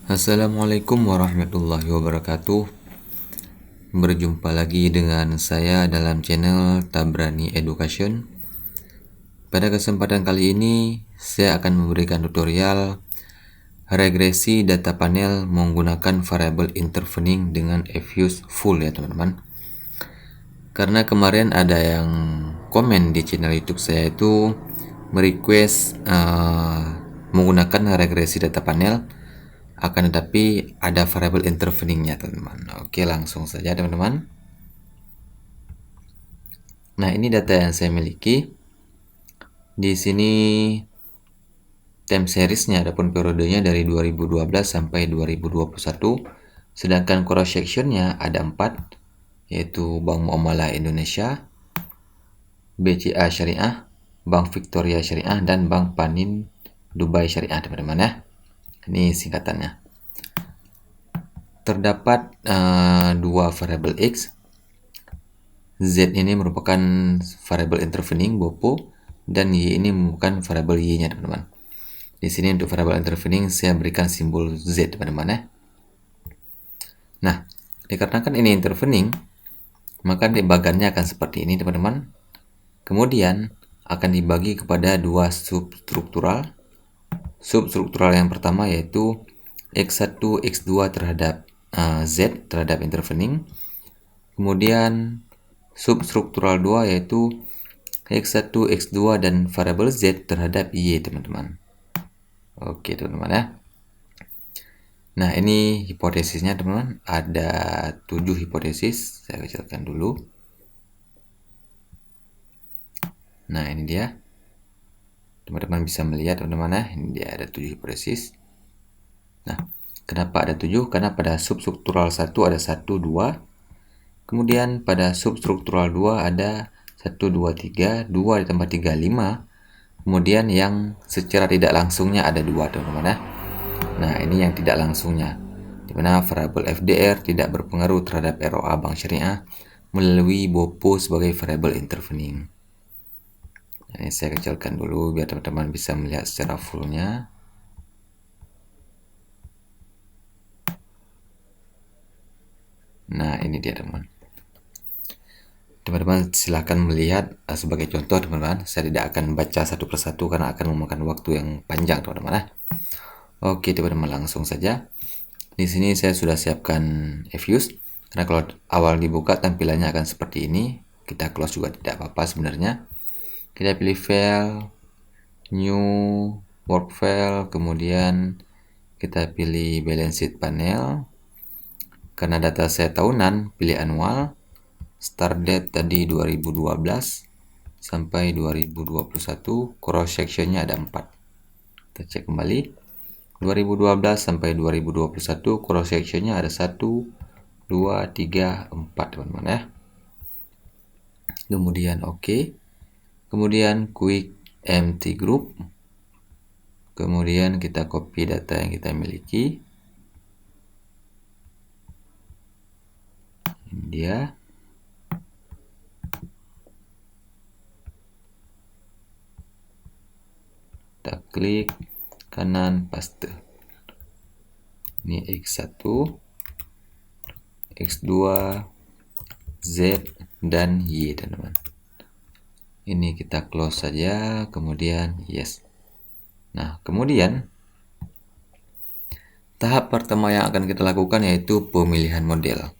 Assalamualaikum warahmatullahi wabarakatuh. Berjumpa lagi dengan saya dalam channel Tabrani Education. Pada kesempatan kali ini saya akan memberikan tutorial regresi data panel menggunakan variable intervening dengan fuse full ya teman-teman. Karena kemarin ada yang komen di channel YouTube saya itu merequest menggunakan regresi data panel, akan tetapi ada variable interveningnya teman-teman. Oke, langsung saja teman-teman. Nah, ini data yang saya miliki. Di sini time seriesnya adapun periodenya dari 2012 sampai 2021. Sedangkan cross sectionnya ada 4, yaitu Bank Muamalah Indonesia, BCA Syariah, Bank Victoria Syariah, dan Bank Panin Dubai Syariah teman-teman ya. Ini singkatannya. Terdapat dua variabel X. Z ini merupakan variabel intervening BOPO, dan Y ini merupakan variabel Y-nya teman-teman. Di sini untuk variabel intervening saya berikan simbol Z teman-teman ya. Nah, dikarenakan ini intervening, maka dibagannya akan seperti ini teman-teman. Kemudian akan dibagi kepada dua substruktural. Substruktural yang pertama yaitu X1, X2 terhadap Z terhadap intervening. Kemudian substruktural 2 yaitu X1, X2 dan variabel Z terhadap Y teman-teman. Oke teman-teman ya. Nah, ini hipotesisnya teman-teman. Ada 7 hipotesis. Saya kecilkan dulu. Nah, ini dia. Teman-teman bisa melihat teman-teman ya. Ini dia ada 7 hipotesis. Nah, kenapa ada 7? Karena pada substruktural 1 ada 1, 2. Kemudian pada substruktural 2 ada 1, 2, 3. 2 ditambah 3, 5. Kemudian yang secara tidak langsungnya ada 2 teman-teman ya. Nah, ini yang tidak langsungnya, di mana variabel FDR tidak berpengaruh terhadap ROA Bank Syariah melalui BOPO sebagai variabel intervening. Ini saya kecilkan dulu biar teman-teman bisa melihat secara fullnya. Nah, ini dia teman-teman. Teman-teman silahkan melihat sebagai contoh teman-teman. Saya tidak akan baca satu persatu karena akan memakan waktu yang panjang teman-teman. Oke teman-teman, langsung saja. Di sini saya sudah siapkan fuse. Karena kalau awal dibuka tampilannya akan seperti ini. Kita close juga tidak apa-apa sebenarnya. Kita pilih file, new, work file, kemudian kita pilih balance sheet panel. Karena data saya tahunan, pilih annual. Start date tadi 2012 sampai 2021. Cross sectionnya ada 4. Kita cek kembali. 2012 sampai 2021 cross sectionnya ada 1, 2, 3, 4 teman-teman ya. Kemudian oke. Kemudian quick empty group. Kemudian kita copy data yang kita miliki. Ini dia. Kita klik kanan paste. Ini X1, X2, Z, dan Y teman-teman. Ini kita close saja, kemudian yes. Nah, kemudian tahap pertama yang akan kita lakukan yaitu pemilihan model.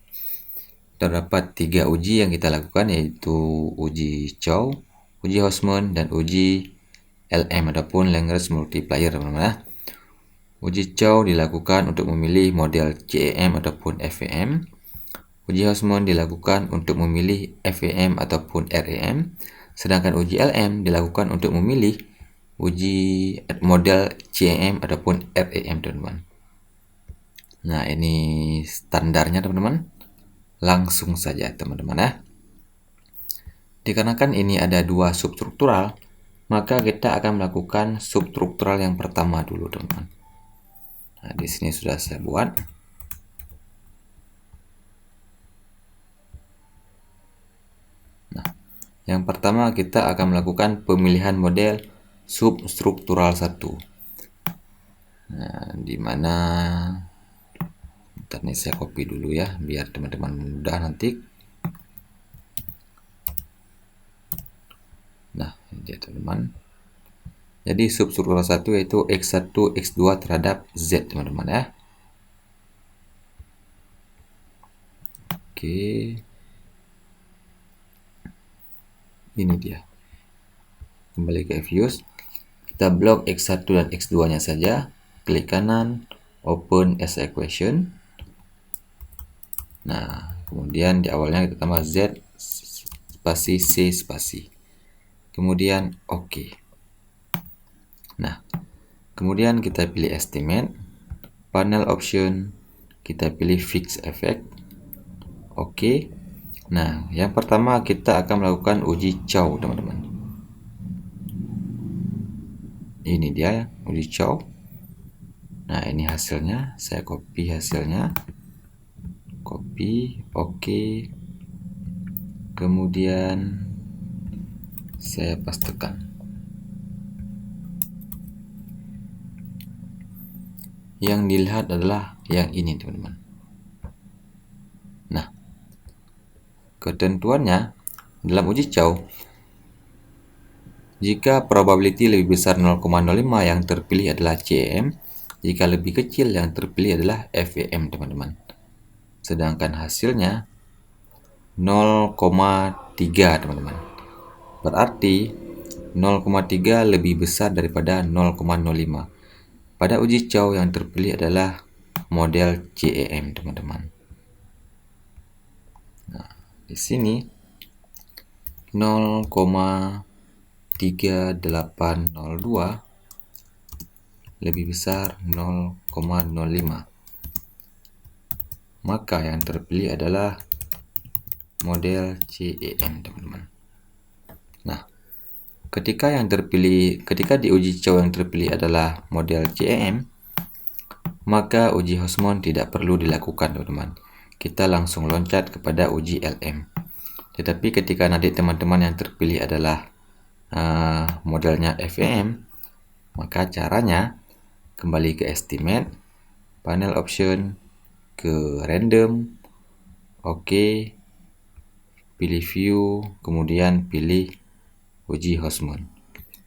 Terdapat 3 uji yang kita lakukan, yaitu uji Chow, uji Houseman, dan uji LM ataupun Lagrange multiplier teman-teman. Uji Chow dilakukan untuk memilih model CEM ataupun FEM. Uji Houseman dilakukan untuk memilih FEM ataupun REM. Sedangkan uji LM dilakukan untuk memilih uji model CEM ataupun REM teman-teman. Nah, ini standarnya teman-teman. Langsung saja teman-teman ya. Dikarenakan ini ada 2 substruktural, maka kita akan melakukan substruktural yang pertama dulu teman-teman. Nah, di sini sudah saya buat. Nah, yang pertama kita akan melakukan pemilihan model substruktural 1. Nah, di mana Bentar nih, saya copy dulu ya, biar teman-teman mudah nanti. Nah, ini dia teman-teman. Jadi substruktural 1 yaitu X1, X2 terhadap Z teman-teman ya. Oke. Ini dia. Kembali ke views. Kita blok X1 dan X2 nya saja. Klik kanan, open as equation. Nah, kemudian di awalnya kita tambah Z spasi C spasi. Kemudian oke. Nah, kemudian kita pilih estimate, panel option, kita pilih fix effect. Oke. Nah, yang pertama kita akan melakukan uji Chow, teman-teman. Ini dia uji Chow. Nah, ini hasilnya. Saya copy hasilnya. Copy, oke. Kemudian saya pastekan. Yang dilihat adalah yang ini, teman-teman. Nah, ketentuannya dalam uji Chow, jika probability lebih besar 0,05 yang terpilih adalah CEM, jika lebih kecil yang terpilih adalah FEM, teman-teman. Sedangkan hasilnya 0,3, teman-teman. Berarti 0,3 lebih besar daripada 0,05. Pada uji Chow yang terpilih adalah model CEM, teman-teman. Nah, di sini 0,3802 lebih besar 0,05. Maka yang terpilih adalah model CEM, teman-teman. Nah, ketika di uji Chow yang terpilih adalah model CEM, maka uji Hosmond tidak perlu dilakukan, teman-teman. Kita langsung loncat kepada uji LM. Tetapi ketika nanti teman-teman yang terpilih adalah modelnya FEM, maka caranya kembali ke estimate, panel option, ke random, oke, pilih view, kemudian pilih uji Hosmond.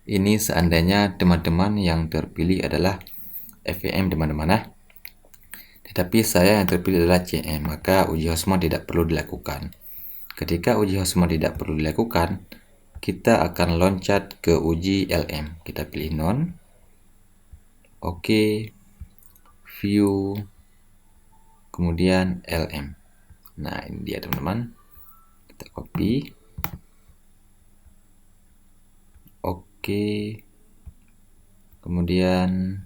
Ini seandainya teman-teman yang terpilih adalah FEM, teman-teman ya. Tetapi saya yang terpilih adalah CM, maka uji Hosmond tidak perlu dilakukan. Ketika uji Hosmond tidak perlu dilakukan, kita akan loncat ke uji LM. Kita pilih none, oke, view, kemudian LM. Nah, ini dia, teman-teman. Kita copy. Oke. Kemudian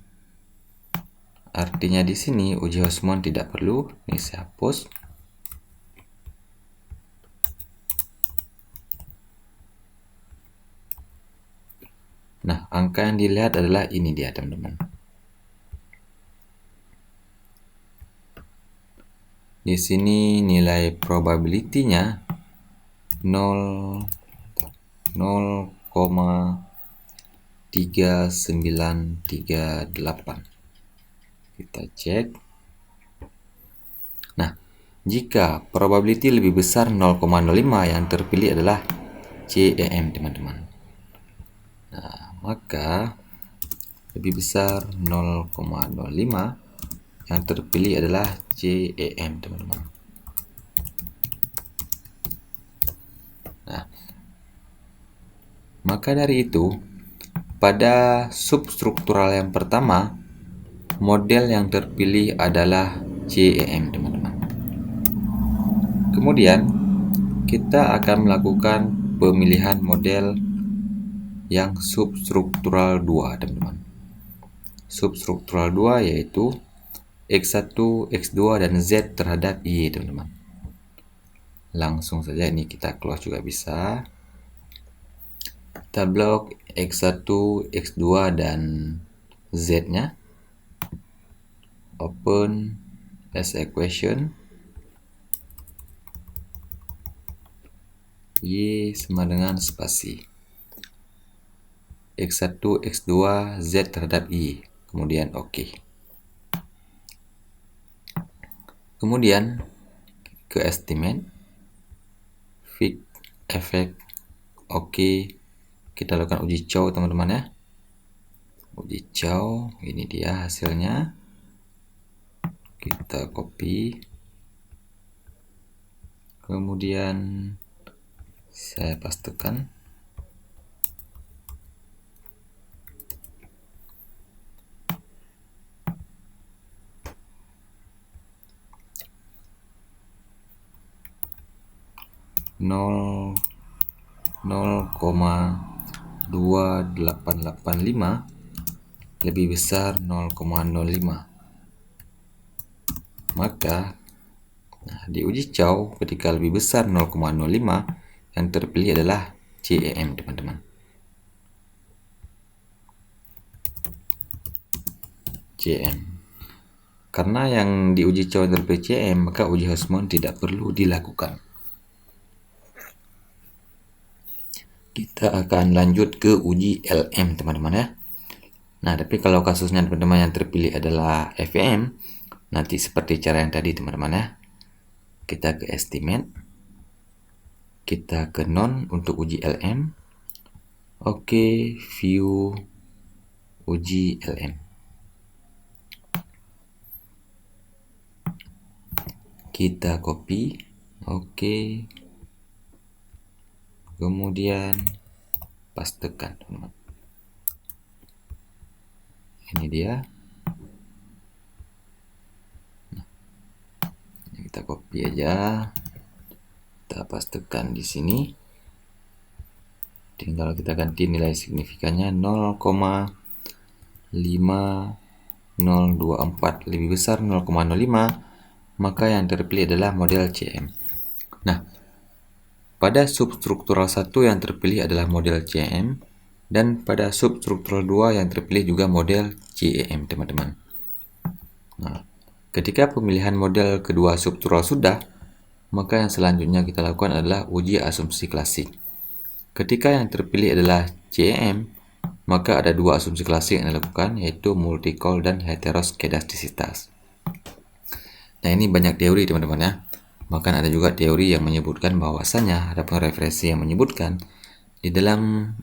artinya di sini uji Hosmond tidak perlu. Ini saya hapus. Nah, angka yang dilihat adalah ini dia, teman-teman. Di sini nilai probability-nya 0,3938. Kita cek. Nah, jika probability lebih besar 0,05 yang terpilih adalah CEM, teman-teman. Nah, maka lebih besar 0,05 yang terpilih adalah CEM, teman-teman. Nah, maka dari itu, pada substruktural yang pertama, model yang terpilih adalah CEM, teman-teman. Kemudian, kita akan melakukan pemilihan model yang substruktural 2, teman-teman. Substruktural 2 yaitu X1, X2, dan Z terhadap Y, teman-teman. Langsung saja ini kita close juga bisa. Kita blok X1, X2, dan Z-nya. Open as equation. Y sama dengan spasi X1, X2, Z terhadap Y. Kemudian oke. Kemudian ke estimate, fit, efek, oke. Kita lakukan uji cow teman-teman ya. Uji cow, ini dia hasilnya. Kita copy. Kemudian saya pastekan. Nol 0,2885 lebih besar 0,05. Maka di uji cow ketika lebih besar 0,05 yang terpilih adalah CEM teman-teman. CEM. Karena yang diuji cow terpilih CEM, maka uji Hausmann tidak perlu dilakukan. Kita akan lanjut ke uji LM teman-teman ya. Nah, tapi kalau kasusnya teman-teman yang terpilih adalah FEM, nanti seperti cara yang tadi teman-teman ya. Kita ke estimate, kita ke non untuk uji LM. Oke, view uji LM. Kita copy, oke. Kemudian pastekan teman-teman. Ini dia. Nah, kita copy aja. Kita pastekan di sini. Tinggal kita ganti nilai signifikannya 0,5024 lebih besar 0,05, maka yang terpilih adalah model CM. Nah, pada substruktural 1 yang terpilih adalah model CM, dan pada substruktural 2 yang terpilih juga model CEM teman-teman. Nah, ketika pemilihan model kedua struktural sudah, maka yang selanjutnya kita lakukan adalah uji asumsi klasik. Ketika yang terpilih adalah CEM, maka ada dua asumsi klasik yang dilakukan, yaitu multicol dan heteroskedastisitas. Nah, ini banyak teori teman-teman ya. Bahkan ada juga teori yang menyebutkan bahwasanya ada referensi yang menyebutkan di dalam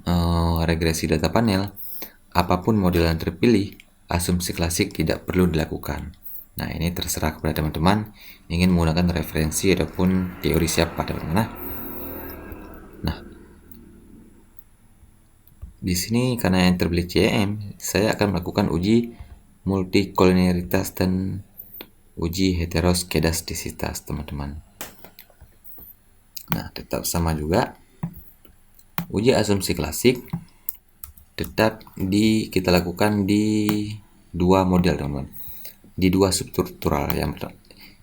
regresi data panel, apapun model yang terpilih, asumsi klasik tidak perlu dilakukan. Nah, ini terserah kepada teman-teman ingin menggunakan referensi ataupun teori siapa teman-teman. Nah, di sini karena yang terpilih CEM, saya akan melakukan uji multikoliniaritas dan uji heteroskedastisitas teman-teman. Nah, tetap sama juga. Uji asumsi klasik tetap kita lakukan di dua model teman-teman. Di dua substruktural.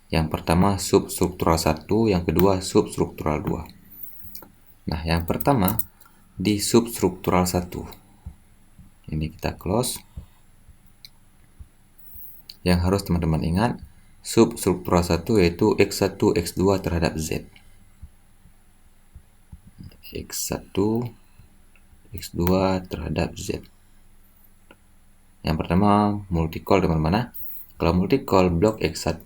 Yang pertama substruktural 1, yang kedua substruktural 2. Nah, yang pertama di substruktural 1. Ini kita close. Yang harus teman-teman ingat, substruktural 1 yaitu X1, X2 terhadap Z. X1, X2 terhadap Z. Yang pertama multicol teman-teman. Kalau multicol blok X1,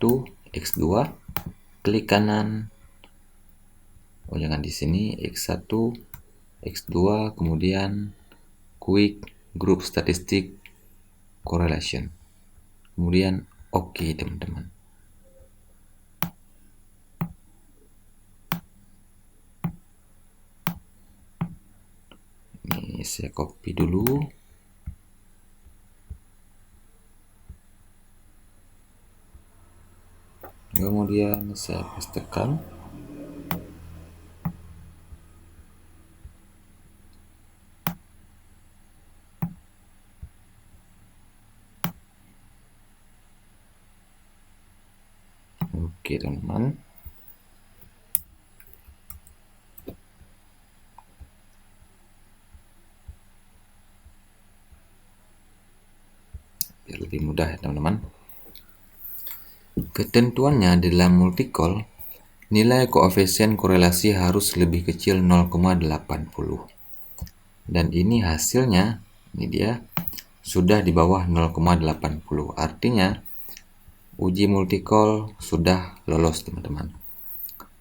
X2, klik kanan. Oh, jangan di sini, X1, X2, kemudian quick group statistic correlation. Kemudian oke teman-teman. Ini saya copy dulu. Kemudian saya pastekan. Oke teman-teman. Biar lebih mudah ya teman-teman. Ketentuannya dalam multicol, nilai koefisien korelasi harus lebih kecil 0,80. Dan ini hasilnya, ini dia, sudah di bawah 0,80. Artinya Uji multicall sudah lolos teman-teman.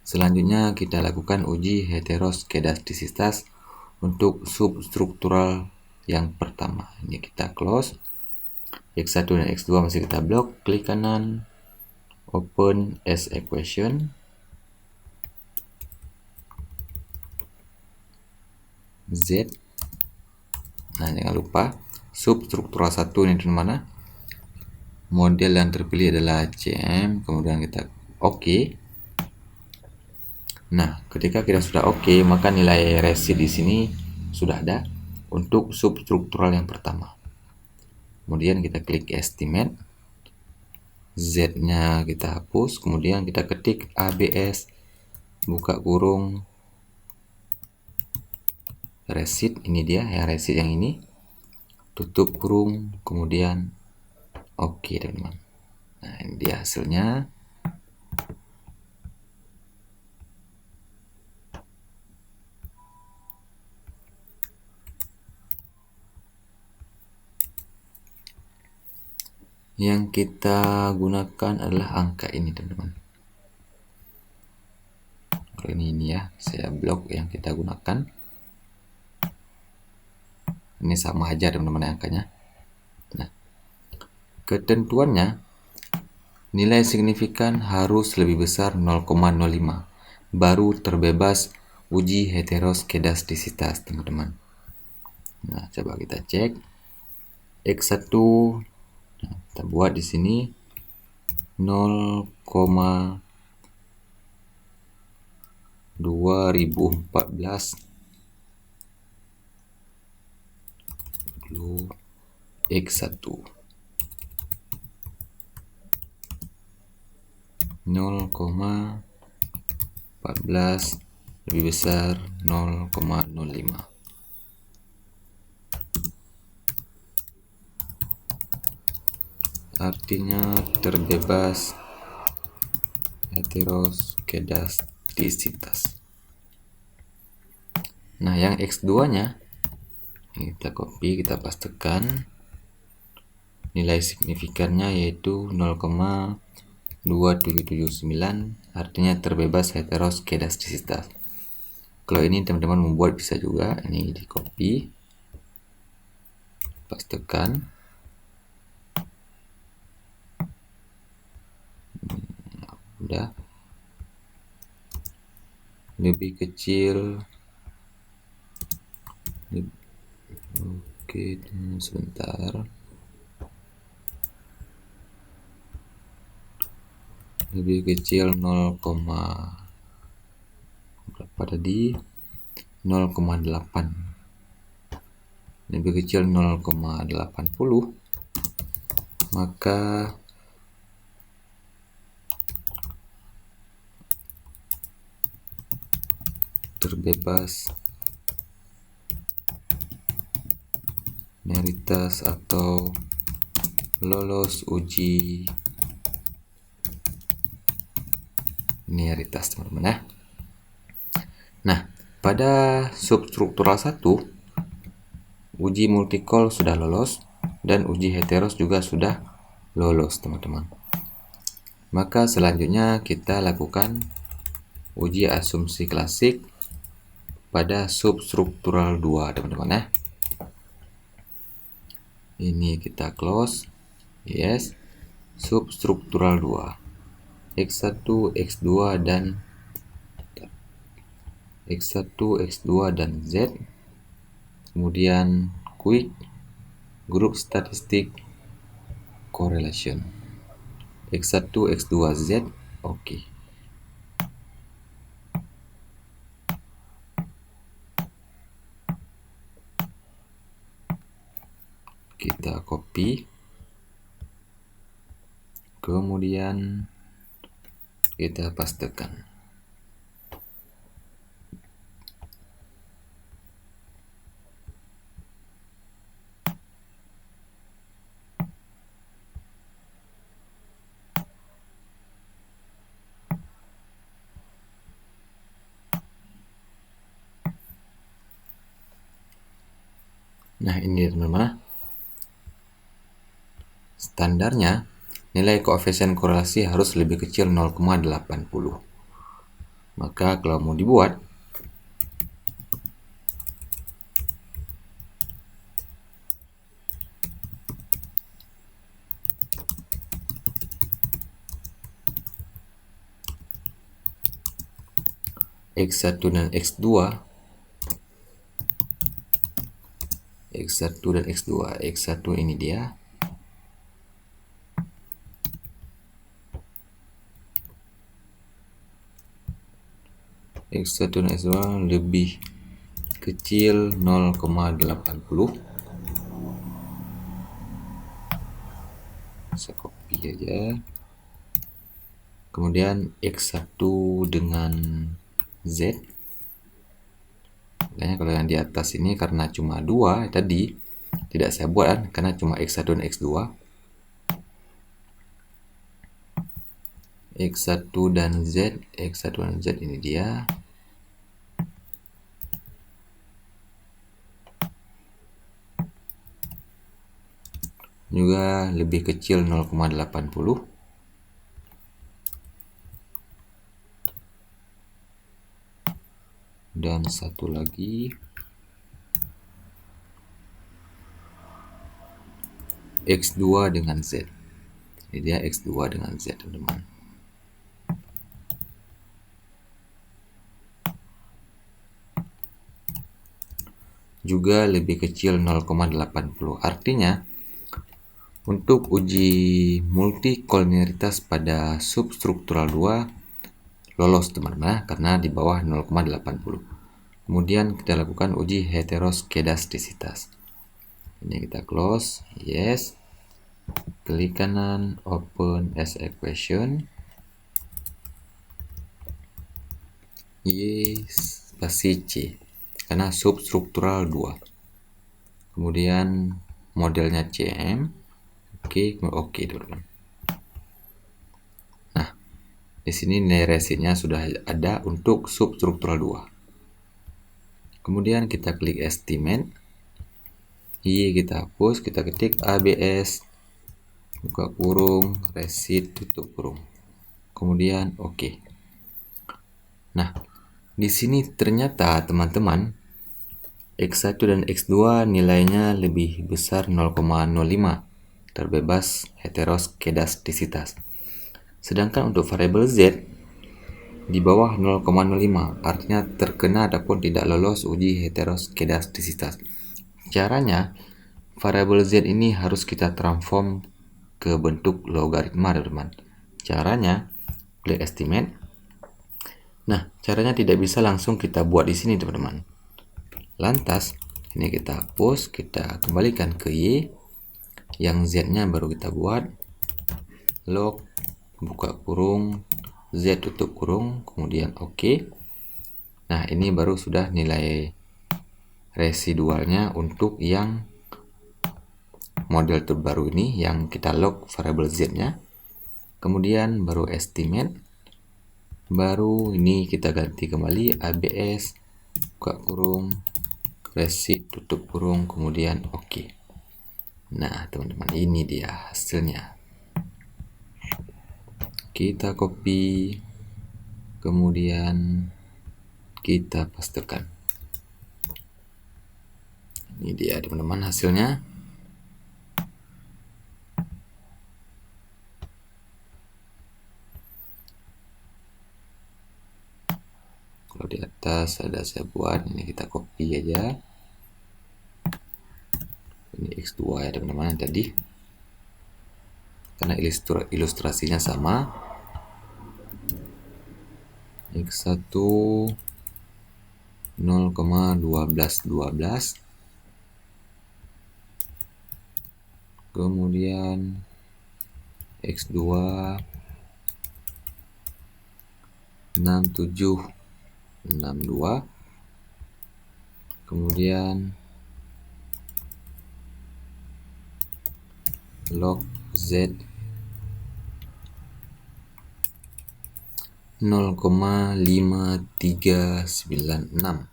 Selanjutnya kita lakukan uji heteroskedastisitas untuk substruktural yang pertama. Ini kita close. X1 dan X2 masih kita blok, klik kanan, open as equation, Z. Nah, jangan lupa substruktural 1 ini di mana? Model yang terpilih adalah CM, kemudian kita OK. Nah, ketika kita sudah OK, maka nilai resid di sini sudah ada untuk substruktural yang pertama. Kemudian kita klik estimate, Z-nya kita hapus, kemudian kita ketik ABS, buka kurung, resid, ini dia ya, resid yang ini, tutup kurung, kemudian OK teman-teman. Nah, ini dia hasilnya. Yang kita gunakan adalah angka ini teman-teman. Ini ya, saya blok yang kita gunakan. Ini sama aja teman-teman angkanya. Nah, ketentuannya nilai signifikan harus lebih besar 0,05 baru terbebas uji heteroskedastisitas teman-teman. Nah, coba kita cek X1. Nah, kita buat di sini 0,2014 X1 0,14 lebih besar 0,05. Artinya terbebas heteroskedastisitas. Nah, yang X2-nya kita copy, kita pastekan. Nilai signifikannya yaitu 0,2779, artinya terbebas heteroskedastisitas. Kalau ini teman-teman membuat bisa juga, ini di copy, pastekan. Udah. Lebih kecil. Oke, sebentar. Lebih kecil 0, berapa tadi? 0,8. Lebih kecil 0,80, maka terbebas nearitas atau lolos uji nearitas teman-teman ya. Nah, pada substruktural 1 uji multicall sudah lolos dan uji heteros juga sudah lolos teman-teman. Maka selanjutnya kita lakukan uji asumsi klasik pada substruktural 2 teman-teman ya. Ini kita close, yes, substruktural 2 X1, X2 dan X1, X2 dan Z, kemudian quick group statistik correlation X1, X2, Z, oke. Kita copy, kemudian kita pastekan. Nah, ini teman-teman. Standarnya nilai koefisien korelasi harus lebih kecil 0,80. Maka kalau mau dibuat, X1 dan X2, X1 dan X2, X1 ini dia, X1 dan X2 lebih kecil 0,80. Saya copy aja. Kemudian X1 dengan Z. Makanya kalau yang di atas ini karena cuma 2 tadi tidak saya buat kan, karena cuma X1 dan X2. X1 dan Z, X1 dan Z ini dia. Juga lebih kecil 0,80. Dan satu lagi X2 dengan Z. Ini dia X2 dengan Z, teman-teman. Juga lebih kecil 0,80. Artinya untuk uji multikoliniaritas pada substruktural 2 lolos, teman-teman, karena di bawah 0,80. Kemudian kita lakukan uji heteroskedastisitas. Ini kita close, yes. Klik kanan, open as equation. Yes, spasi C. Karena substruktural 2. Kemudian modelnya CM. Oke, teman-teman. Nah, di sini nilai resinya sudah ada untuk substruktural 2. Kemudian kita klik estimate. Y kita hapus, kita ketik ABS buka kurung resi tutup kurung. Kemudian oke. Nah, di sini ternyata teman-teman X1 dan X2 nilainya lebih besar 0,05, terbebas heteroskedastisitas. Sedangkan untuk variabel Z di bawah 0,05, artinya terkena ataupun tidak lolos uji heteroskedastisitas. Caranya, variabel Z ini harus kita transform ke bentuk logaritma, teman-teman. Caranya, klik estimate. Nah, caranya tidak bisa langsung kita buat di sini, teman-teman. Lantas, ini kita hapus, kita kembalikan ke Y. Yang Z-nya baru kita buat. Log, buka kurung, Z tutup kurung, kemudian oke. Nah, ini baru sudah nilai residualnya untuk yang model terbaru ini, yang kita log variabel Z-nya. Kemudian baru estimate. Baru ini kita ganti kembali ABS, buka kurung, resi tutup kurung, kemudian oke. Nah, teman-teman, ini dia hasilnya. Kita copy, kemudian kita pastekan. Ini dia, teman-teman, hasilnya. Kalau di atas ada saya buat, ini kita copy aja. Ini X2 ya, teman-teman, tadi. Karena ilustrasinya sama. X1 0,1212. Kemudian X2 6762. Kemudian log Z 0,5396.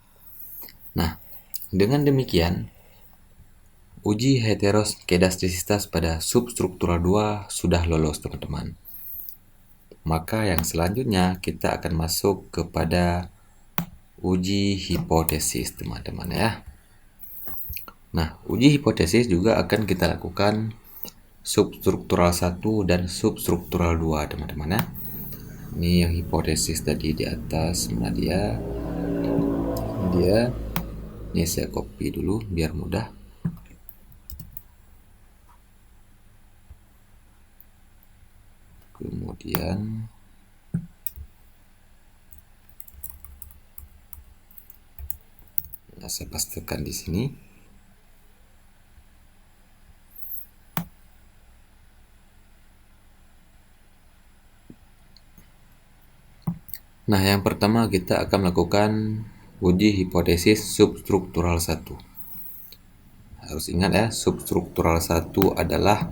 Nah, dengan demikian Uji heteroskedastisitas pada substruktural 2 sudah lolos, teman-teman. Maka yang selanjutnya kita akan masuk kepada uji hipotesis, teman-teman ya. Nah, uji hipotesis juga akan kita lakukan substruktural 1 dan substruktural 2, teman-teman ya. Ini yang hipotesis tadi di atas, mana dia? Ini saya copy dulu biar mudah. Kemudian saya pastikan di sini. Nah, yang pertama kita akan melakukan uji hipotesis substruktural 1. Harus ingat ya, substruktural 1 adalah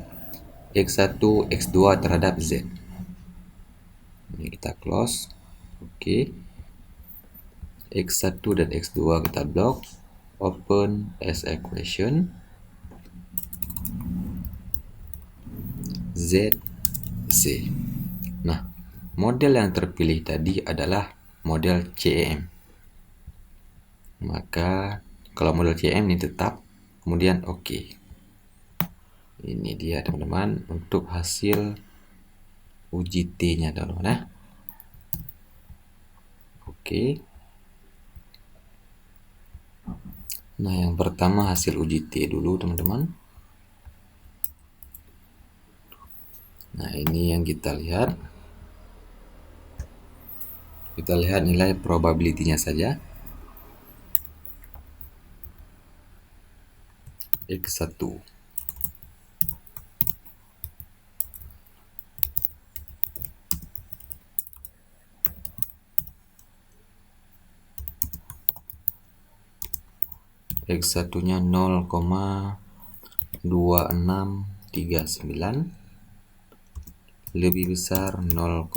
X1, X2 terhadap Z. Ini kita close. Oke. X1 dan X2 kita blok. Open as equation. Z, C. Nah, model yang terpilih tadi adalah model CEM. Maka kalau model CEM ini tetap, kemudian oke. Ini dia teman-teman untuk hasil uji T-nya, teman-teman ya. Oke. Nah, yang pertama hasil uji T dulu, teman-teman. Nah, ini yang kita lihat. Kita lihat nilai probability-nya saja. X1. X1-nya 0,2639 lebih besar 0,05,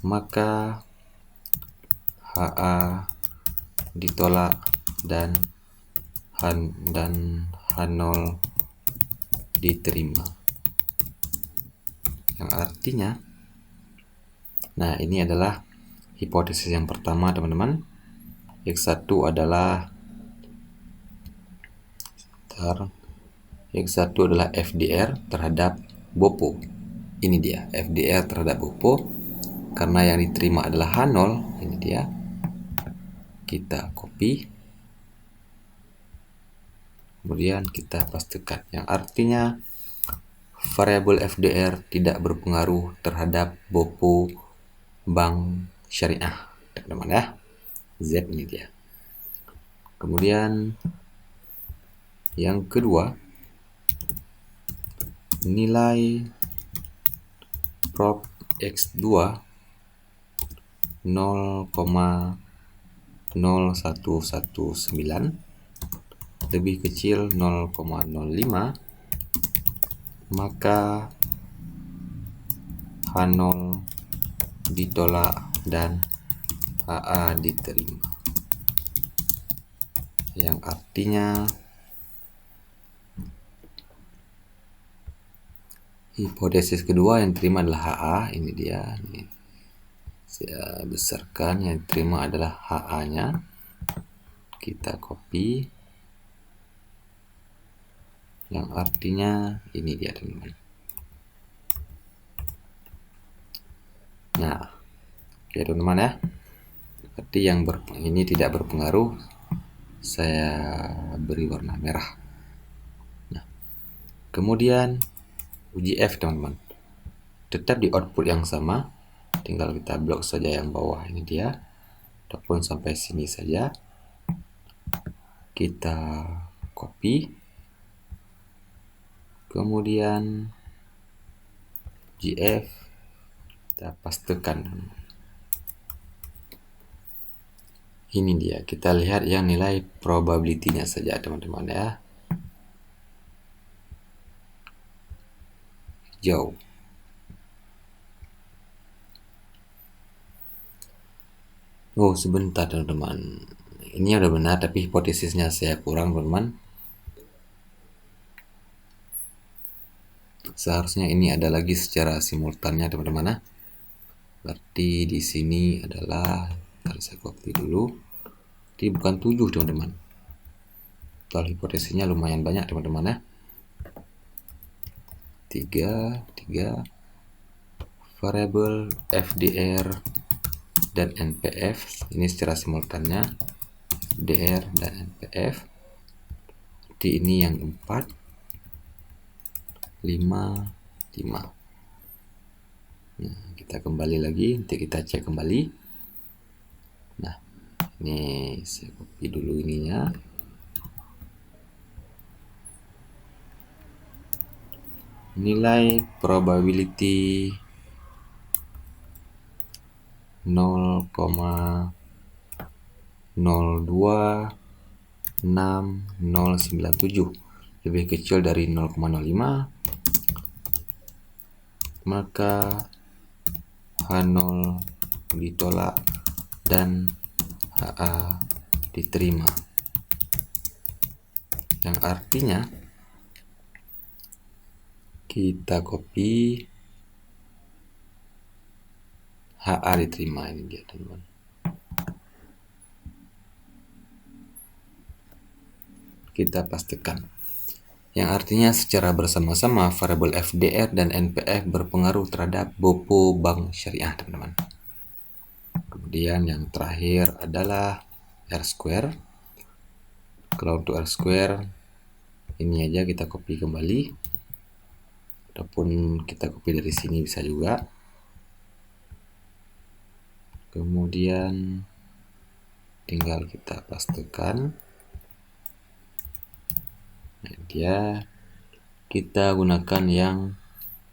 maka HA ditolak dan H0 diterima. Yang artinya, nah ini adalah hipotesis yang pertama, teman-teman. X1 adalah FDR terhadap BOPO. Ini dia, FDR terhadap BOPO. Karena yang diterima adalah H0, ini dia. Kita copy. Kemudian kita pastikan. Yang artinya variabel FDR tidak berpengaruh terhadap BOPO bank syariah, teman-teman ya. Z ini dia. Kemudian yang kedua, nilai prop X2 0,0119 lebih kecil 0,05, maka H0 ditolak dan HA diterima. Yang artinya hipotesis kedua yang terima adalah HA. Ini dia. Ini saya besarkan. Yang terima adalah HA-nya. Kita copy. Yang artinya ini dia, teman-teman. Nah, oke teman-teman ya. Berarti yang ini tidak berpengaruh. Saya beri warna merah. Nah, kemudian uji F, teman-teman. Tetap di output yang sama. Tinggal kita blok saja yang bawah, ini dia. Ataupun sampai sini saja. Kita copy. Kemudian GF kita pastekan. Ini dia, kita lihat yang nilai probability-nya saja, teman-teman ya. Hijau. Oh, sebentar teman-teman. ini udah benar, tapi hipotesisnya saya kurang, teman-teman. Seharusnya ini ada lagi secara simultannya, teman-teman. Berarti di sini adalah, harus saya copy dulu. Jadi bukan 7, teman-teman. Total hipotesisnya lumayan banyak, teman-teman ya. 3 variabel FDR dan NPF ini secara simultannya, FDR dan NPF. Jadi ini yang 4, 5, 5. Nah, kita kembali lagi, nanti kita cek kembali. Nah, ini saya copy dulu ininya. Nilai probability 0,026097 lebih kecil dari 0,05, maka H0 ditolak dan HA diterima. Yang artinya kita copy HA diterima, ini dia, teman-teman. Kita pastikan. Yang artinya secara bersama-sama variabel FDR dan NPF berpengaruh terhadap BOPO bank syariah, teman-teman. Kemudian yang terakhir adalah R-square. Kalau untuk R-square ini aja kita copy kembali, ataupun kita copy dari sini bisa juga. Kemudian tinggal kita pastikan. Nah, dia kita gunakan yang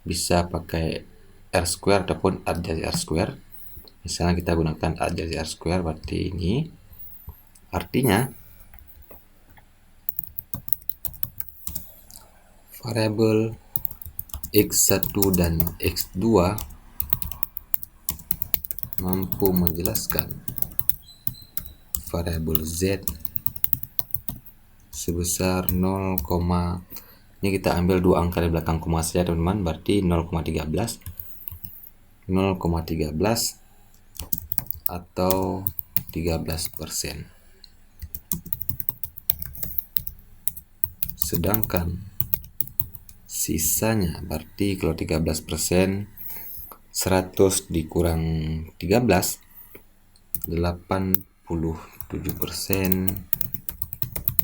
bisa pakai R-square ataupun adjacent R-square. Misalnya kita gunakan adjacent R-square, berarti ini artinya variabel X1 dan X2 mampu menjelaskan variabel Z sebesar 0, ini kita ambil dua angka di belakang koma saja, teman-teman, berarti 0,13 atau 13%. Sedangkan sisanya, berarti kalau 13%, 100 dikurang 13, 87%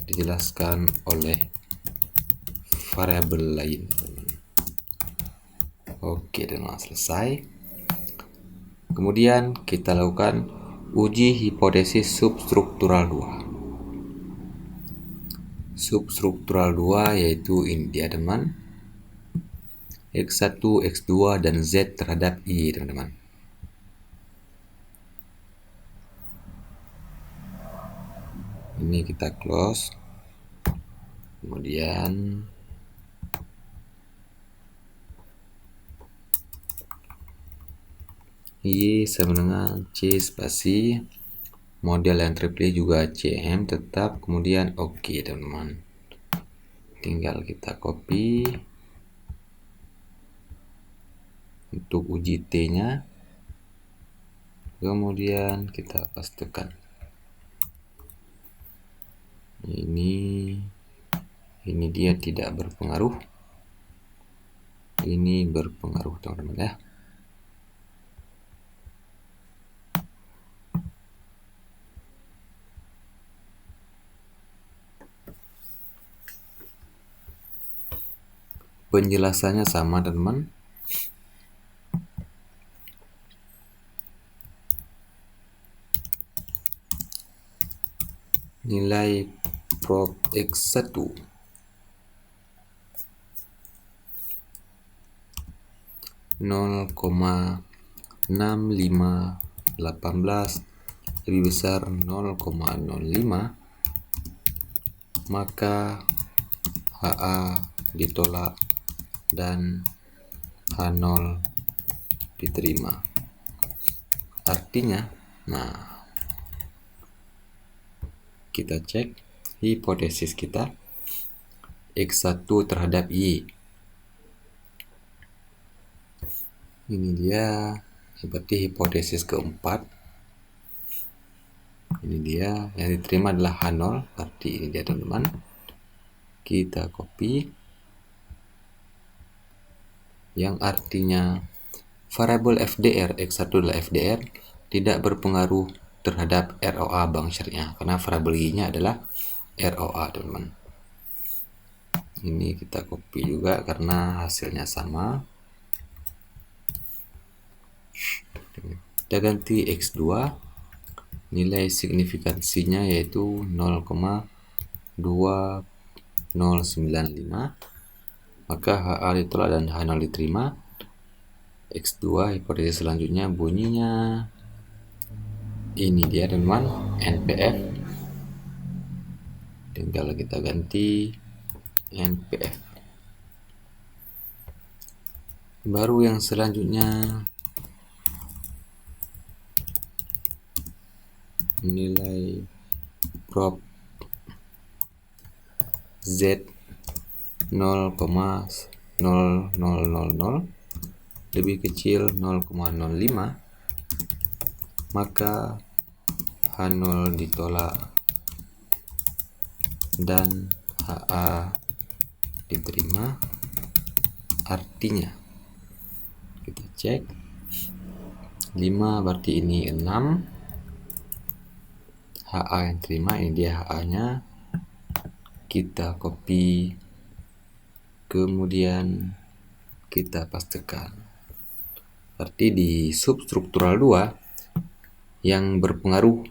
dijelaskan oleh variabel lain. Oke, teman-teman, selesai. Kemudian kita lakukan uji hipotesis substruktural 2. Substruktural 2 yaitu ini dia, teman, X1, X2 dan Z terhadap Y, teman-teman. Ini kita close. Kemudian Y sama dengan C spasi, model yang terpilih juga CM tetap, kemudian oke, teman-teman. Tinggal kita copy untuk uji T-nya, kemudian kita pastikan. Ini dia tidak berpengaruh, ini berpengaruh, teman-teman ya. Penjelasannya sama, teman-teman. Nilai prob X1 0,6518 lebih besar 0,05, maka HA ditolak dan H0 diterima. Artinya, nah, kita cek hipotesis kita X1 terhadap Y. Ini dia, berarti hipotesis keempat. Ini dia, yang diterima adalah H0, berarti ini dia teman-teman. Kita copy, yang artinya variabel FDR, X1 adalah FDR, tidak berpengaruh terhadap ROA bank syariah, karena variabel Y-nya adalah ROA teman-teman. Ini kita copy juga karena hasilnya sama. Kita ganti X2, nilai signifikansinya yaitu 0,2095, maka HA ditolak dan H0 diterima. X2 hipotesis selanjutnya bunyinya ini dia teman-teman, NPF. Tinggal kita ganti NPF. Baru yang selanjutnya nilai prop Z 0,0000 lebih kecil 0,05, maka H0 ditolak dan HA diterima. Artinya kita cek 5, berarti ini 6, HA yang terima, ini dia HA-nya. Kita copy, kemudian kita pastekan. Berarti di substruktural 2 yang berpengaruh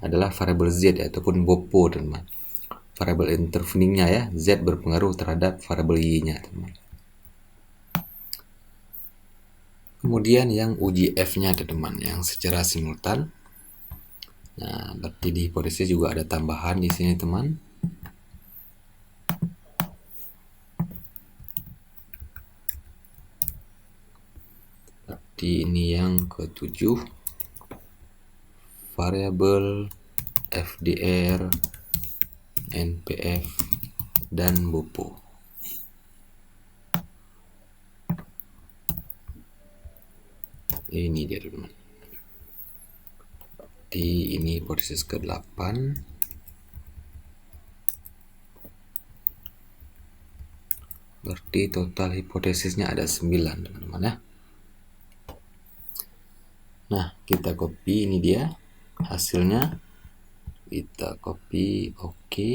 adalah variabel Z ataupun BOPO teman-teman. Variabel interveningnya ya, Z berpengaruh terhadap variabel Y-nya teman-teman. Kemudian yang uji F-nya teman-teman, yang secara simultan. Nah, berarti di hipotesis juga ada tambahan di sini teman. Berarti ini yang ke-7, variabel FDR, NPF, dan BOPO. Ini dia teman-teman. Berarti ini hipotesis ke-8. Berarti total hipotesisnya ada 9 teman-teman ya. Nah, kita copy, ini dia hasilnya. Kita copy, oke.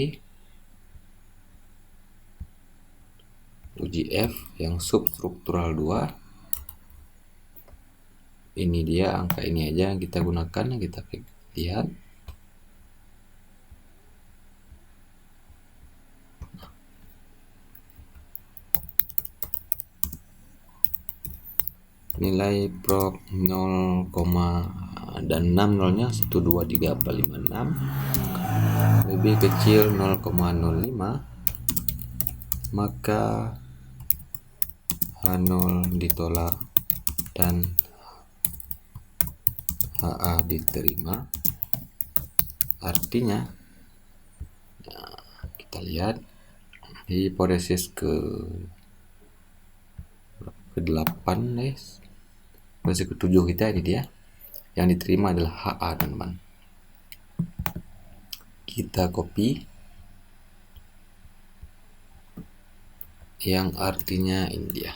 Uji F yang substruktural 2. Ini dia angka ini aja yang kita gunakan, kita lihat. Nilai prop 0, dan 6 nolnya 1, 2, 3, 4, 5, 6 lebih kecil 0,05, maka H0 ditolak dan HA diterima. Artinya ya, kita lihat hipotesis ke-8 guys. Hipotesis ke-7 kita ini dia. Yang diterima adalah HA teman-teman. Kita copy, yang artinya ini dia.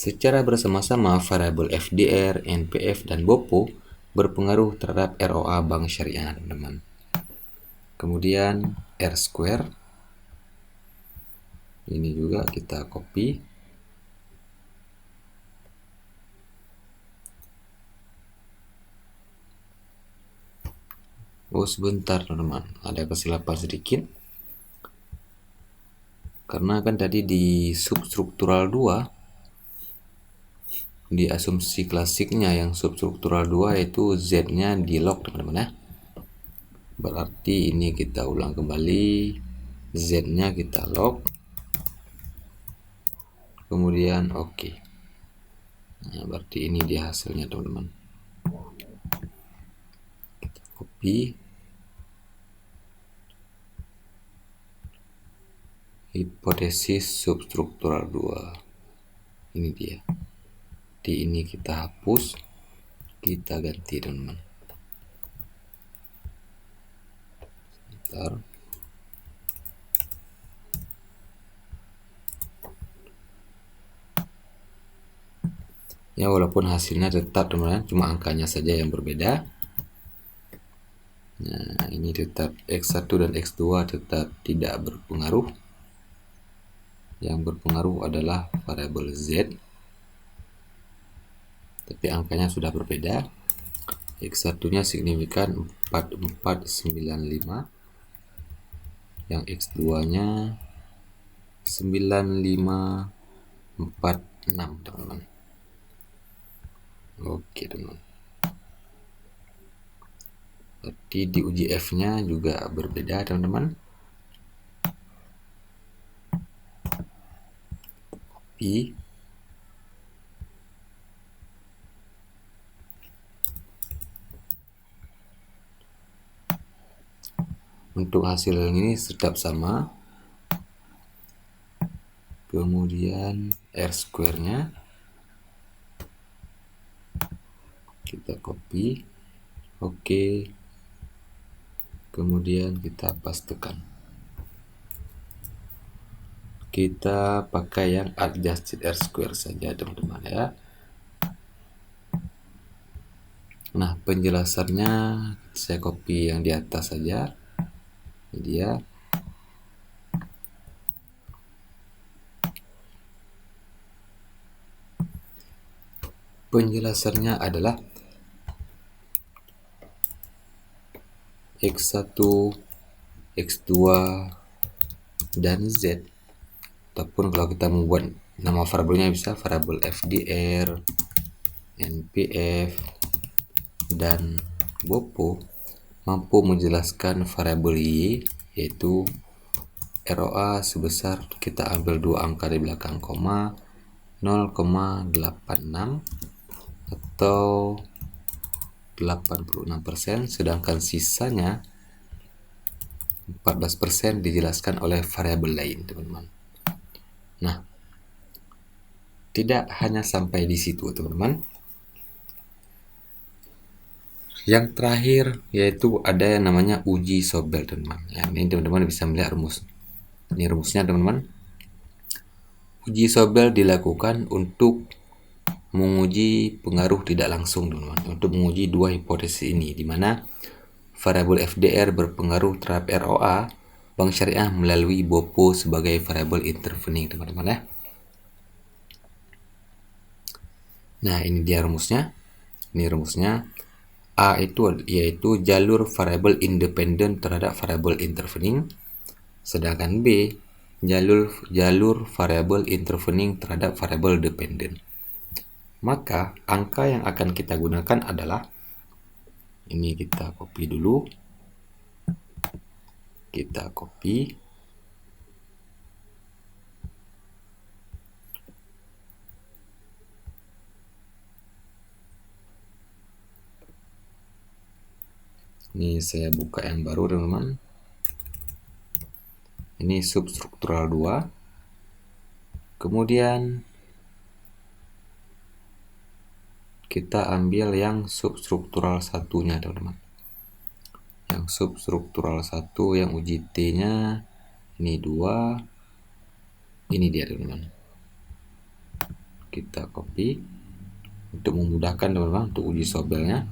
Secara bersama-sama variabel FDR, NPF, dan BOPO berpengaruh terhadap ROA bank syariah teman-teman. Kemudian R square, ini juga kita copy. Oh sebentar teman-teman, ada kesilapan sedikit. Karena kan tadi di substruktural 2, di asumsi klasiknya yang substruktural 2 itu Z-nya di log teman-teman ya. Berarti ini kita ulang kembali, Z-nya kita log. Kemudian oke. Nah, berarti ini dia hasilnya teman-teman. Kita copy. hipotesis substruktural 2. Ini dia. Di ini kita hapus, kita ganti teman-teman. Bentar. Ya, walaupun hasilnya tetap teman-teman, cuma angkanya saja yang berbeda. Nah, ini tetap X1 dan X2 tetap tidak berpengaruh. Yang berpengaruh adalah variabel Z. Tapi angkanya sudah berbeda. X1-nya signifikan 4495. Yang X2-nya 9546, teman-teman. Oke, teman-teman. Berarti di uji F-nya juga berbeda, teman-teman. Copy. Untuk hasil ini tetap sama. Kemudian R square-nya kita copy. Oke. Kemudian kita pastekan. Kita pakai yang adjusted R square saja, teman-teman ya. Nah, penjelasannya saya copy yang di atas saja. Ini dia. Penjelasannya adalah X1, X2, dan Z. Ataupun kalau kita membuat nama variabelnya bisa variabel FDR, NPF, dan BOPO mampu menjelaskan variabel Y, yaitu ROA sebesar, kita ambil dua angka di belakang koma, 0,86 atau 86%, sedangkan sisanya 14% dijelaskan oleh variabel lain, teman-teman. Nah, tidak hanya sampai di situ, teman-teman. Yang terakhir yaitu ada yang namanya uji Sobel, teman-teman. Ya, ini teman-teman bisa melihat rumus. Ini rumusnya, teman-teman. Uji Sobel dilakukan untuk menguji pengaruh tidak langsung, teman-teman. Untuk menguji dua hipotesis ini, di mana variabel FDR berpengaruh terhadap ROA bank syariah melalui BOPO sebagai variabel intervening, teman-teman ya. Nah, ini dia rumusnya. Ini rumusnya. A itu yaitu jalur variabel independen terhadap variabel intervening, sedangkan B jalur variabel intervening terhadap variabel dependen. Maka angka yang akan kita gunakan adalah ini, kita copy dulu. Kita copy. Ini saya buka yang baru, teman-teman. Ini substruktural 2. Kemudian kita ambil yang substruktural satunya, teman-teman. Yang substruktural 1 yang uji T-nya ini 2. Ini dia, teman-teman. Kita copy untuk memudahkan, teman-teman, untuk uji Sobelnya.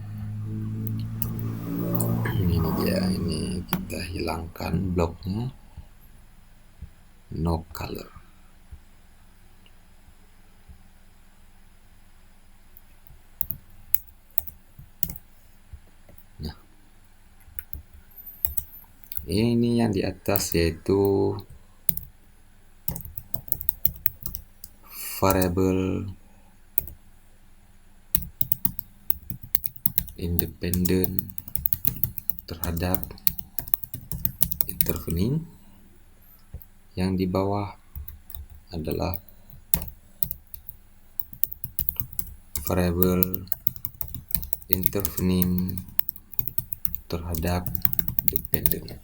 Ini dia, ini kita hilangkan bloknya, no color. Nah, ini yang di atas yaitu variabel independen terhadap intervening. Yang di bawah adalah variabel intervening terhadap dependen.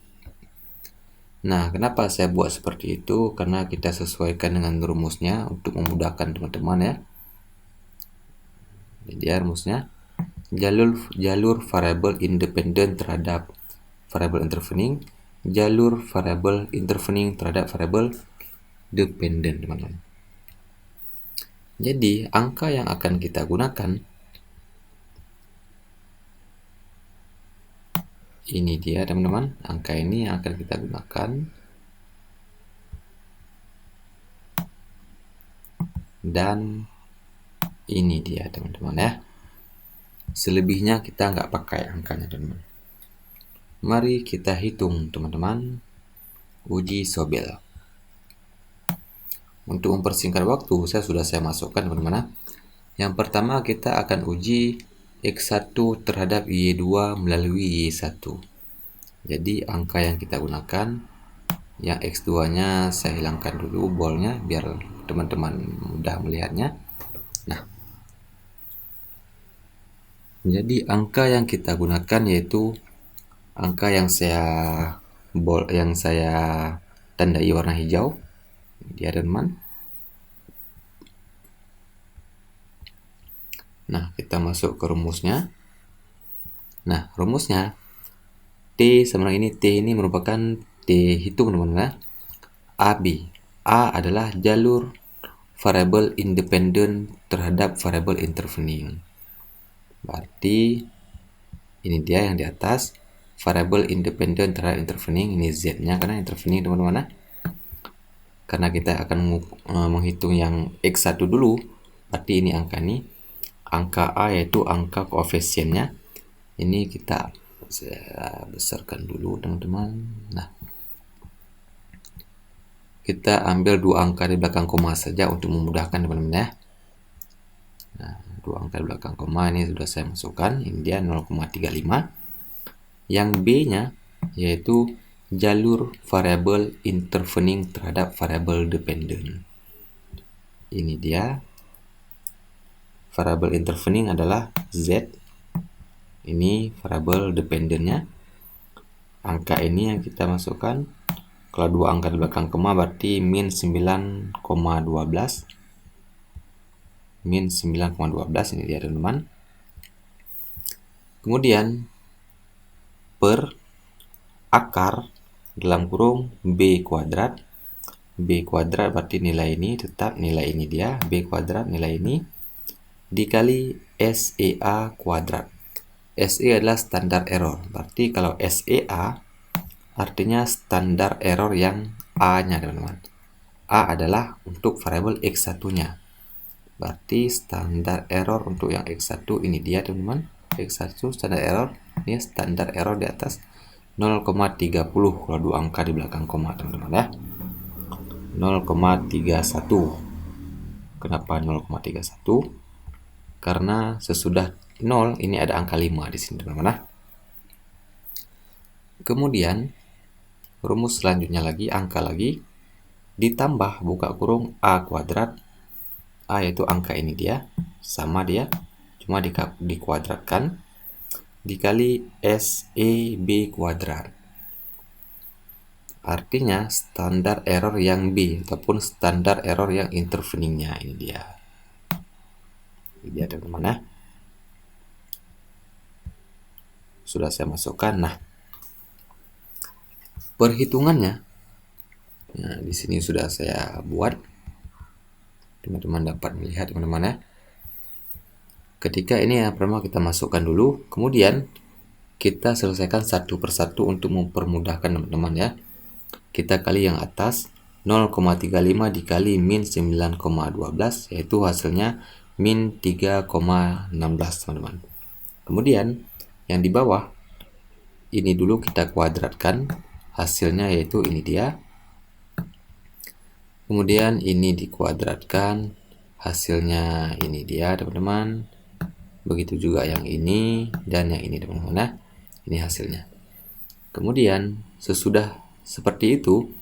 Nah, kenapa saya buat seperti itu? Karena kita sesuaikan dengan rumusnya untuk memudahkan teman-teman ya. Jadi rumusnya jalur variabel independen terhadap variabel intervening, jalur variabel intervening terhadap variabel dependen, teman-teman. Jadi, angka yang akan kita gunakan ini dia, teman-teman. Angka ini yang akan kita gunakan. Dan ini dia, teman-teman ya. Selebihnya kita nggak pakai angkanya, teman-teman. Mari kita hitung, teman-teman, uji Sobel. Untuk mempersingkat waktu, saya masukkan, teman-teman. Yang pertama kita akan uji X1 terhadap Y2 melalui Y1. Jadi angka yang kita gunakan, yang X2-nya saya hilangkan dulu bolnya biar teman-teman mudah melihatnya. Nah, jadi angka yang kita gunakan yaitu angka yang saya tandai warna hijau. Dia, teman. Nah, kita masuk ke rumusnya. Nah, rumusnya T sama ini, T ini merupakan T hitung, teman-teman. AB. A adalah jalur variabel independen terhadap variabel intervening. Berarti ini dia yang di atas, variabel independen terhadap intervening. Ini Z-nya karena intervening, teman-teman. Karena kita akan menghitung yang X1 dulu, berarti ini angka ini. Angka A yaitu angka koefisiennya. Ini saya besarkan dulu, teman-teman. Nah, kita ambil dua angka di belakang koma saja untuk memudahkan, teman-teman ya. Nah, dua angka di belakang koma ini sudah saya masukkan. Ini dia 0,35. Yang B-nya yaitu jalur variabel intervening terhadap variabel dependen. Ini dia. Variabel intervening adalah Z. Ini variabel dependennya. Angka ini yang kita masukkan. Kalau dua angka di belakang koma berarti min 9,12. Min 9,12 ini dia, teman-teman. Kemudian per akar dalam kurung B kuadrat. B kuadrat berarti nilai ini tetap nilai ini dia. B kuadrat nilai ini dikali SEA kuadrat. SE adalah standar error. Berarti kalau SEA artinya standar error yang A-nya, teman-teman. A adalah untuk variabel X1-nya. Berarti standar error untuk yang X1 ini dia, teman-teman. X1 standar error, ini standar error di atas 0,30 kalau dua angka di belakang koma, teman-teman ya. 0,31. Kenapa 0,31? Karena sesudah 0 ini ada angka 5 di sini, teman-teman. Kemudian rumus selanjutnya lagi, angka lagi ditambah buka kurung A kuadrat. A yaitu angka ini dia, sama dia, cuma dikuadratkan, dikali SEB kuadrat. Artinya standar error yang B ataupun standar error yang interveningnya, ini dia. Ini dia, teman-teman ya. Sudah saya masukkan. Nah, perhitungannya, nah di sini sudah saya buat. Teman-teman dapat melihat, teman-teman ya. Ketika ini yang pertama kita masukkan dulu, kemudian kita selesaikan satu persatu untuk mempermudahkan, teman-teman ya. Kita kali yang atas 0,35 dikali min 9,12 yaitu hasilnya min 3,16, teman-teman. Kemudian yang di bawah ini dulu kita kuadratkan, hasilnya yaitu ini dia. Kemudian ini dikuadratkan, hasilnya ini dia, teman-teman. Begitu juga yang ini dan yang ini, teman-teman ya. Ini hasilnya. Kemudian sesudah seperti itu,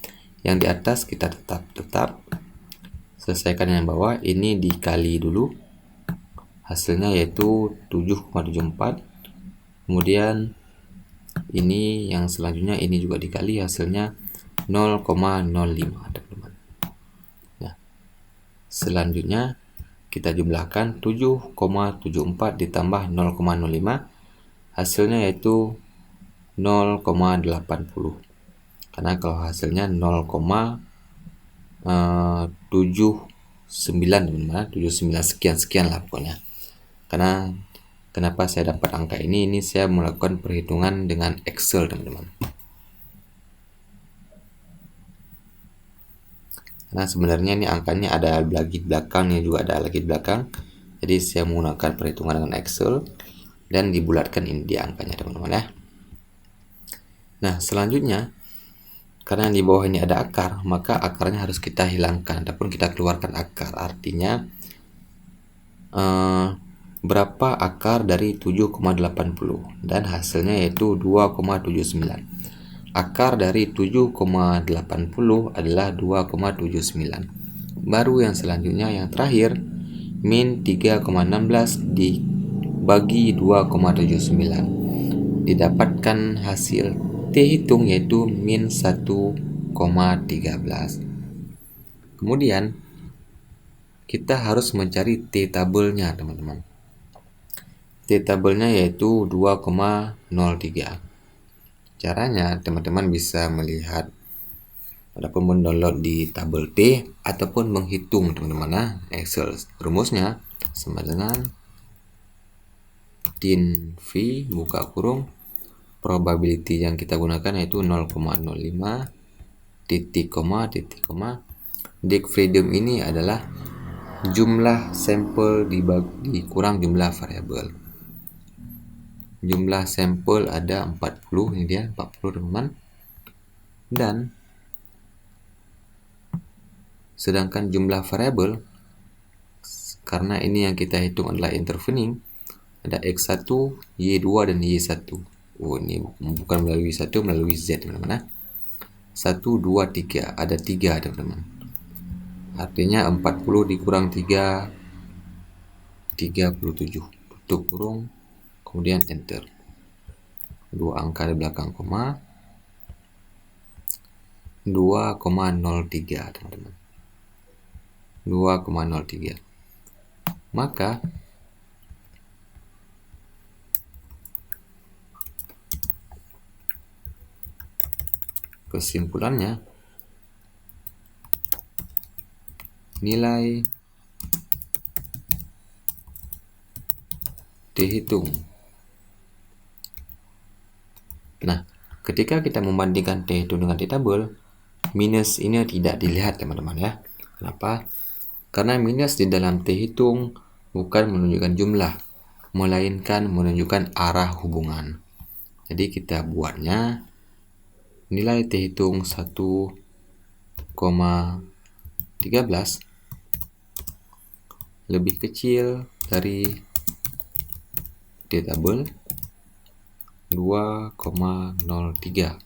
yang di atas kita tetap selesaikan yang bawah. Ini dikali dulu, hasilnya yaitu 7,74. Kemudian ini yang selanjutnya ini juga dikali, hasilnya 0,05 teman-teman. Nah, selanjutnya kita jumlahkan 7,74 ditambah 0,05, hasilnya yaitu 0,80. Karena kalau hasilnya 0,79 teman-teman, 79 sekian lah pokoknya. Karena kenapa saya dapat angka ini saya melakukan perhitungan dengan Excel teman-teman. Karena sebenarnya ini angkanya ada lagi di belakang, ini juga ada lagi di belakang. Jadi saya menggunakan perhitungan dengan Excel dan dibulatkan ini di angkanya teman-teman ya. Nah, selanjutnya karena di bawah ini ada akar, maka akarnya harus kita hilangkan ataupun kita keluarkan akar. Artinya berapa akar dari 7,80 dan hasilnya yaitu 2,79. Akar dari 7,80 adalah 2,79. Baru yang selanjutnya yang terakhir, min 3,16 dibagi 2,79. Didapatkan hasil T hitung yaitu min 1,13. Kemudian kita harus mencari T tabelnya teman-teman. T tabelnya yaitu 2,03. Caranya teman-teman bisa melihat ataupun mendownload di tabel T ataupun menghitung teman-teman Excel. Rumusnya sama dengan tin V buka kurung probability yang kita gunakan yaitu 0,05 titik koma. Dig freedom ini adalah jumlah sampel dikurang jumlah variabel. Jumlah sampel ada 40, ini dia 40 teman-teman. Dan sedangkan jumlah variabel, karena ini yang kita hitung adalah intervening, ada X1, Y2 dan Y1. Oh, ini bukan melalui 1, melalui Z teman-teman. 1, 2, 3, ada 3 teman-teman. Artinya 40 dikurang 3, 37. Tutup kurung, kemudian enter. Dua angka di belakang koma, 2,03 teman-teman. 2,03. Maka kesimpulannya nilai dihitung. Nah, ketika kita membandingkan T hitung dengan T tabel, minus ini tidak dilihat teman-teman ya. Kenapa? Karena minus di dalam T hitung bukan menunjukkan jumlah, melainkan menunjukkan arah hubungan. Jadi kita buatnya nilai T hitung 1,13 lebih kecil dari T tabel 2,03,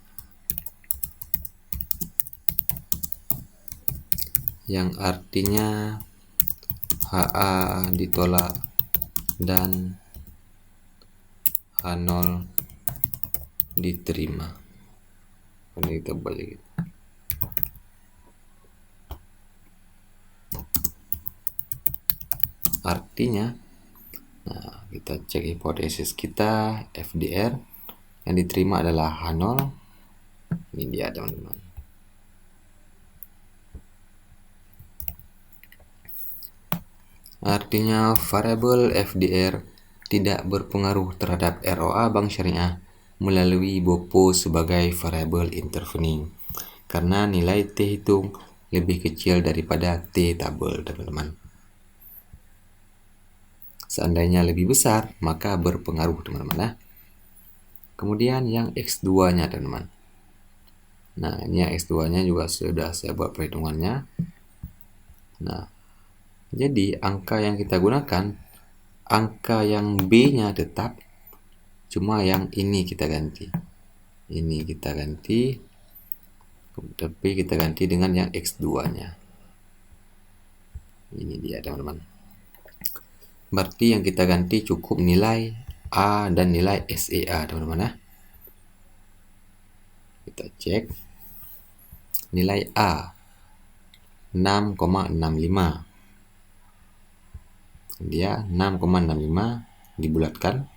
yang artinya HA ditolak dan H0 diterima. Ini kita balik. Artinya, nah, kita cek hipotesis kita FDR, yang diterima adalah H0. Ini dia teman-teman. Artinya variabel FDR tidak berpengaruh terhadap ROA Bank Syariah melalui BOPO sebagai variabel intervening karena nilai T hitung lebih kecil daripada T tabel teman-teman. Seandainya lebih besar maka berpengaruh teman-teman. Kemudian yang X2-nya teman-teman. Nah, ini yang X2-nya juga sudah saya buat perhitungannya. Nah, jadi angka yang kita gunakan, angka yang B-nya tetap, cuma yang ini kita ganti. Ini kita ganti, tapi kita ganti dengan yang X2-nya. Ini dia teman-teman. Berarti yang kita ganti cukup nilai A dan nilai SEA teman-teman ya. Kita cek. nilai A 6,65. Dia 6,65 dibulatkan.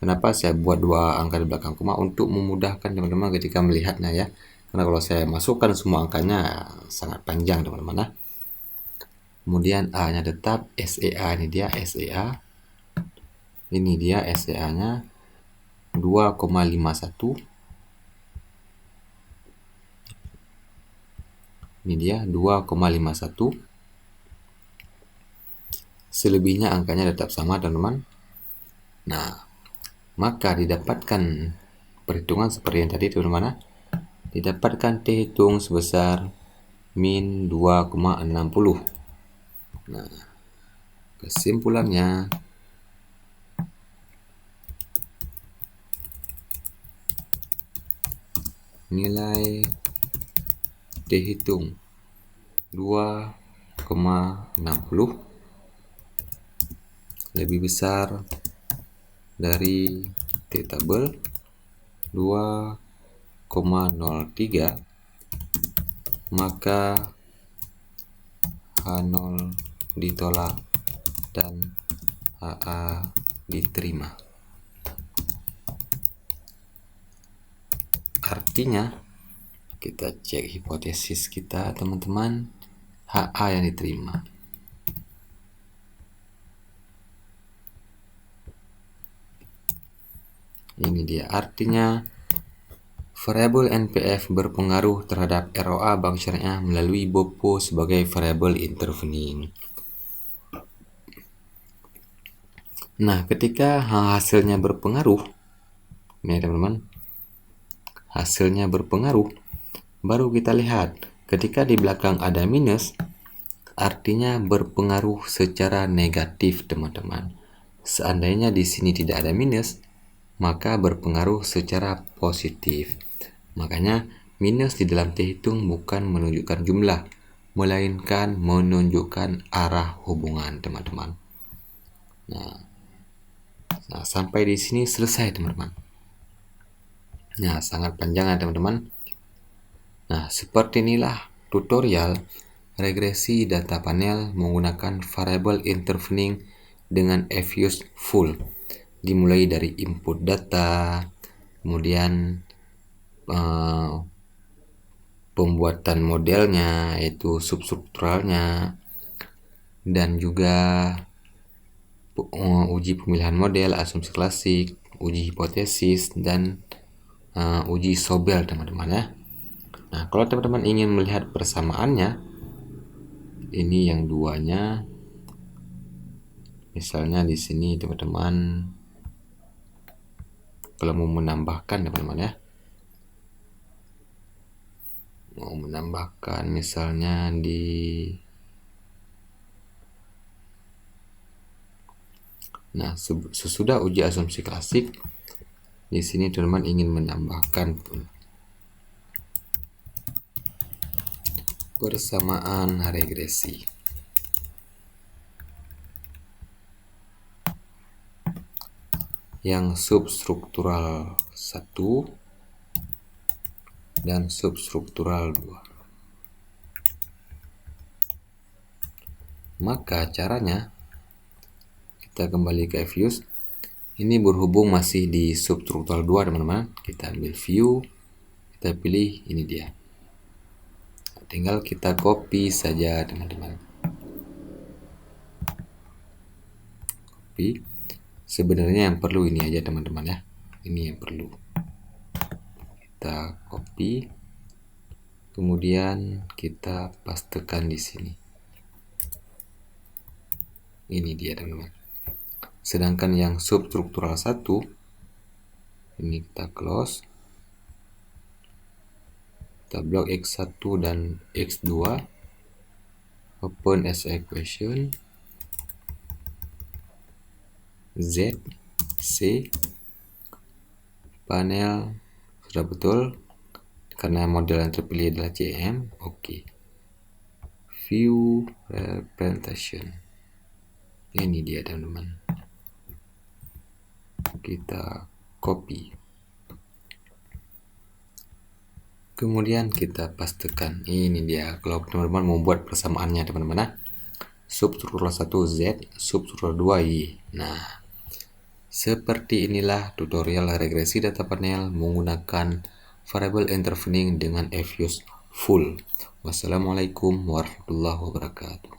Kenapa saya buat dua angka di belakang koma? Untuk memudahkan teman-teman ketika melihatnya ya. Karena kalau saya masukkan semua angkanya sangat panjang teman-teman ya. Kemudian A-nya tetap SEA, ini dia SEA. Ini dia SEA-nya 2,51. Ini dia 2,51. Selebihnya angkanya tetap sama teman-teman. Nah, maka didapatkan perhitungan seperti yang tadi teman-teman. Didapatkan T hitung sebesar min 2,60. Nah, kesimpulannya nilai T hitung 2,60 lebih besar dari T tabel 2,03, maka H0 ditolak dan HA diterima. Artinya kita cek hipotesis kita teman-teman, HA yang diterima. Ini dia artinya variabel NPF berpengaruh terhadap ROA bank syariah melalui BOPO sebagai variabel intervening. Nah, ketika hasilnya berpengaruh, nih teman-teman, hasilnya berpengaruh, baru kita lihat ketika di belakang ada minus, artinya berpengaruh secara negatif teman-teman. Seandainya di sini tidak ada minus, maka berpengaruh secara positif. Makanya minus di dalam T hitung bukan menunjukkan jumlah, melainkan menunjukkan arah hubungan teman-teman. Nah, sampai di sini selesai teman-teman. Nah, sangat panjang ya teman-teman. Nah, seperti inilah tutorial regresi data panel menggunakan variabel intervening dengan Fuse full. Dimulai dari input data, kemudian pembuatan modelnya yaitu substrukturalnya, dan juga uji pemilihan model, asumsi klasik, uji hipotesis, dan uji Sobel teman-teman ya. Nah, kalau teman-teman ingin melihat persamaannya, ini yang duanya, misalnya di sini teman-teman, kalau mau menambahkan teman-teman ya, mau menambahkan misalnya nah, sesudah uji asumsi klasik, di sini teman-teman ingin menambahkan persamaan regresi. Yang substruktural 1 dan substruktural 2. Maka caranya kita kembali ke Fuse. Ini berhubung masih di substruktural 2 teman-teman. Kita ambil view, kita pilih ini dia. Tinggal kita copy saja teman-teman. Copy. Sebenarnya yang perlu ini aja teman-teman ya. Ini yang perlu. Kita copy. Kemudian kita pastekan di sini. Ini dia teman-teman. Sedangkan yang substruktural 1 ini kita close. Kita blok X1 dan X2. Open as equation. Z, C, panel sudah betul karena model yang terpilih adalah CM. Oke. View representation. Ini dia teman-teman. Kita copy. Kemudian kita pastikan ini dia. Kalau teman-teman membuat persamaannya teman-teman, substruktur 1 Z, substruktur 2 Y. Nah, seperti inilah tutorial regresi data panel menggunakan variable intervening dengan F use full. Wassalamualaikum warahmatullahi wabarakatuh.